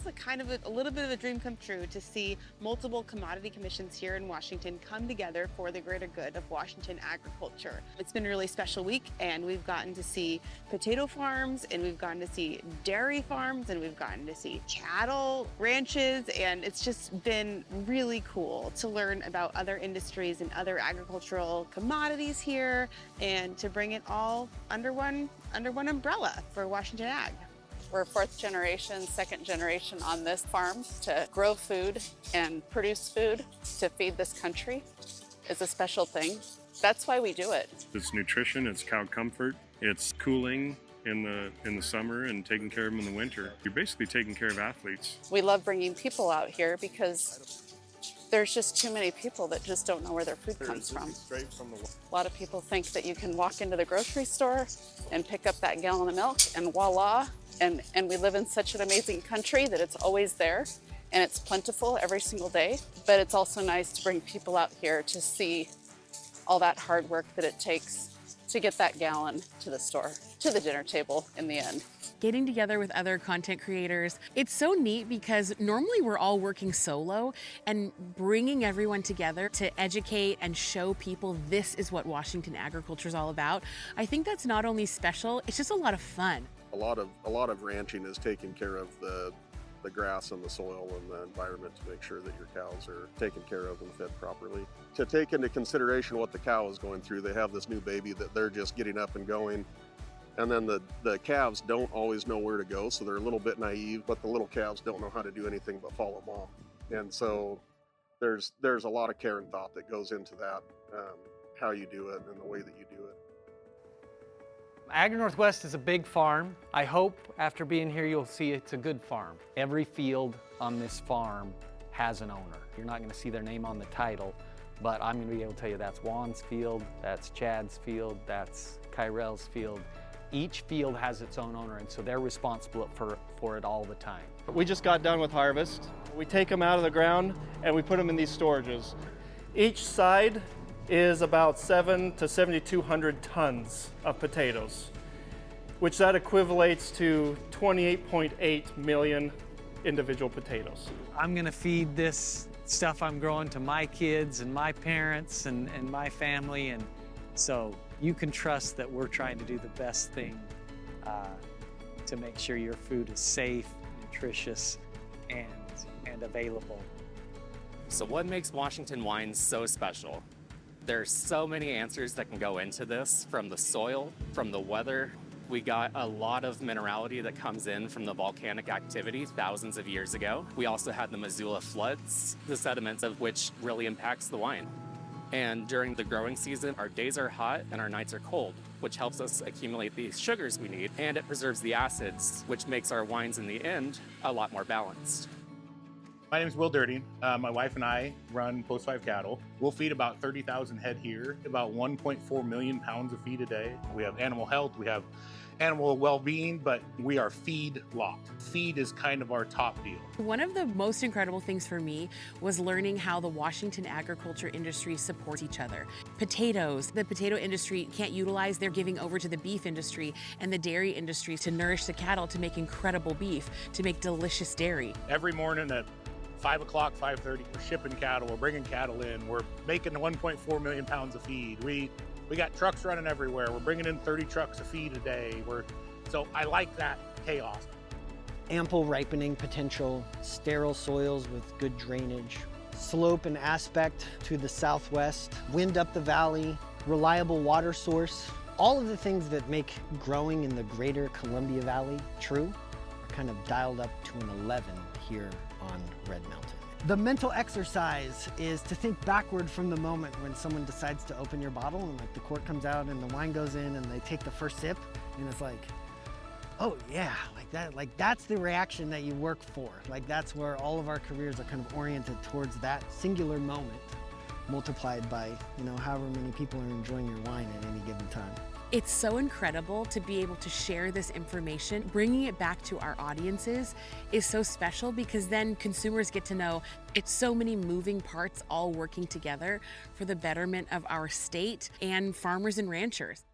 a little bit of a dream come true to see multiple commodity commissions here in Washington come together for the greater good of Washington agriculture. It's been a really special week, and we've gotten to see potato farms, and we've gotten to see dairy farms, and we've gotten to see cattle ranches, and it's just been really cool to learn about other industries and other agricultural commodities here, and to bring it all under one umbrella for Washington Ag. We're fourth generation, second generation on this farm to grow food and produce food to feed this country. It's a special thing. That's why we do it. It's nutrition, it's cow comfort, it's cooling in the summer and taking care of them in the winter. You're basically taking care of athletes. We love bringing people out here because there's just too many people that just don't know where their food comes from. A lot of people think that you can walk into the grocery store and pick up that gallon of milk and voila, and we live in such an amazing country that it's always there and it's plentiful every single day. But it's also nice to bring people out here to see all that hard work that it takes to get that gallon to the store, to the dinner table in the end. Getting together with other content creators, it's so neat because normally we're all working solo, and bringing everyone together to educate and show people this is what Washington agriculture is all about. I think that's not only special, it's just a lot of fun. A lot of ranching is taking care of the grass and the soil and the environment to make sure that your cows are taken care of and fed properly. To take into consideration what the cow is going through, they have this new baby that they're just getting up and going. And then the calves don't always know where to go, so they're a little bit naive, but the little calves don't know how to do anything but follow mom. And so there's a lot of care and thought that goes into that, how you do it and the way that you do it. Agri Northwest is a big farm. I hope after being here you'll see it's a good farm. Every field on this farm has an owner. You're not going to see their name on the title, but I'm going to be able to tell you that's Juan's field, that's Chad's field, that's Kyrell's field. Each field has its own owner, and so they're responsible for it all the time. We just got done with harvest. We take them out of the ground and we put them in these storages. Each side is about 700 to 7,200 tons of potatoes, which that equivalates to 28.8 million individual potatoes. I'm going to feed this stuff I'm growing to my kids and my parents and my family, and so you can trust that we're trying to do the best thing to make sure your food is safe, nutritious, and available. So what makes Washington wines so special? There's so many answers that can go into this, from the soil, from the weather. We got a lot of minerality that comes in from the volcanic activity thousands of years ago. We also had the Missoula floods, the sediments of which really impacts the wine. And during the growing season, our days are hot and our nights are cold, which helps us accumulate the sugars we need, and it preserves the acids, which makes our wines in the end a lot more balanced. My name is Will Dirting. My wife and I run Post 5 cattle. We'll feed about 30,000 head here, about 1.4 million pounds of feed a day. We have animal health, we have animal well-being, but we are feed locked. Feed is kind of our top deal. One of the most incredible things for me was learning how the Washington agriculture industry supports each other. Potatoes, the potato industry can't utilize, they're giving over to the beef industry and the dairy industry to nourish the cattle, to make incredible beef, to make delicious dairy. Every morning at 5 o'clock, 5:30, we're shipping cattle, we're bringing cattle in, we're making 1.4 million pounds of feed. We got trucks running everywhere. We're bringing in 30 trucks of feed a day. So I like that chaos. Ample ripening potential, sterile soils with good drainage, slope and aspect to the southwest, wind up the valley, reliable water source. All of the things that make growing in the greater Columbia Valley true are kind of dialed up to an 11 here on Red Mountain. The mental exercise is to think backward from the moment when someone decides to open your bottle and like the cork comes out and the wine goes in and they take the first sip and it's like, oh yeah, like that's the reaction that you work for. Like that's where all of our careers are kind of oriented towards that singular moment multiplied by, however many people are enjoying your wine at any given time. It's so incredible to be able to share this information. Bringing it back to our audiences is so special because then consumers get to know it's so many moving parts all working together for the betterment of our state and farmers and ranchers.